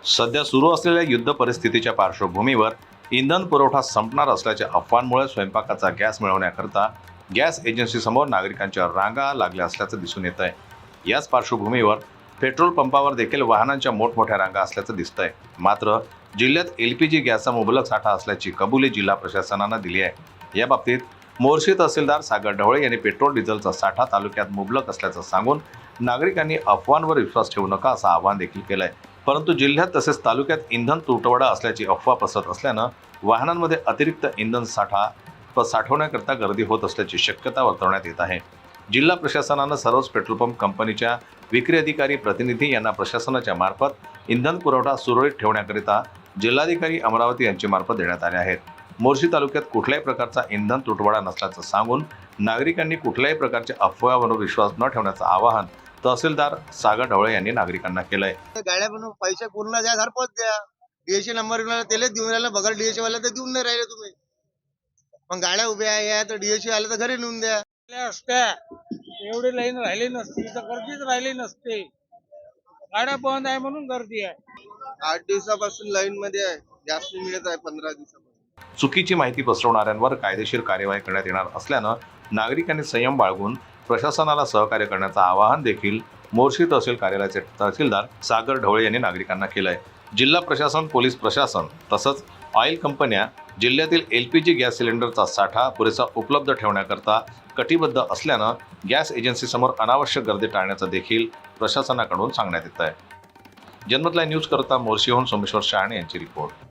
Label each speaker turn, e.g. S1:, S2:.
S1: सध्या सुरू असलेल्या युद्ध परिस्थितीच्या पार्श्वभूमीवर इंधन पुरवठा संपणार असल्याच्या अफवांमुळे स्वयंपाकाचा गॅस मिळवण्याकरता गॅस एजन्सीसमोर नागरिकांच्या रांगा लागल्या असल्याचं दिसून येत आहे। याच पार्श्वभूमीवर पेट्रोल पंपावर देखील वाहनांच्या मोठमोठ्या रांगा असल्याचं दिसतंय। मात्र जिल्ह्यात LPG गॅसचा मुबलक साठा असल्याची कबुली जिल्हा प्रशासनानं दिली आहे। या बाबतीत मोर्शी तहसीलदार सागर ढवळे यांनी पेट्रोल डिझेलचा साठा तालुक्यात मुबलक असल्याचं सांगून नागरिकांनी अफवांवर विश्वास ठेवू नका असं आवाहन देखील केलंय। परंतु जिल्ह्यात तसेच तालुक्यात इंधन तुटवडा असल्याची अफवा पसरत असल्यानं वाहनांमध्ये अतिरिक्त इंधन साठवण्याकरता गर्दी होत असल्याची शक्यता वर्तवण्यात येत आहे। जिल्हा प्रशासनानं सर्वच पेट्रोल पंप कंपनीच्या विक्री अधिकारी प्रतिनिधी यांना प्रशासनाच्या मार्फत इंधन पुरवठा सुरळीत ठेवण्याकरिता जिल्हाधिकारी अमरावती यांची मार्फत देण्यात आले आहेत। मोर्शी तालुक्यात कुठल्याही प्रकारचा इंधन तुटवडा नसल्याचं सांगून नागरिकांनी कुठल्याही प्रकारच्या अफवावर विश्वास न ठेवण्याचं आवाहन तहसीलदार सागर ढवळे यांनी नागरिकांना केलंय।
S2: गाड्या बनवून पैसे पूर्ण द्या, घरपोच द्या। DSC नंबर त्याला देऊन राहिला, बगर DSC वाला तर देऊन नाही राहिले तुम्ही। मग गाड्या उभ्या आहे तर DSC आले तर घरी नेऊन द्या।
S3: एवढी लाईन राहिली नसती तर गर्दीच राहिली नसते। गाड्या बंद आहे म्हणून गर्दी आहे।
S2: 8 दिवसापासून लाईन मध्ये आहे, जास्त मिळत आहे 15 दिवसापासून।
S1: चुकीची माहिती पसरवणाऱ्यांवर कायदेशीर कार्यवाही करण्यात येणार असल्यानं नागरिकांनी संयम बाळगून प्रशासनाला सहकार्य करण्याचं आवाहन देखील मोर्शी तहसील कार्यालयाचे तहसीलदार सागर ढवळे यांनी नागरिकांना केलंय। जिल्हा प्रशासन, पोलीस प्रशासन तसंच ऑइल कंपन्या जिल्ह्यातील LPG गॅस सिलेंडरचा साठा पुरेसा उपलब्ध ठेवण्याकरता कटिबद्ध असल्यानं गॅस एजन्सीसमोर अनावश्यक गर्दी टाळण्याचं देखील प्रशासनाकडून सांगण्यात येत आहे। जनमत लाईव्ह न्यूज करता मोर्शीहून सोमेश्वर शहाणे यांची रिपोर्ट।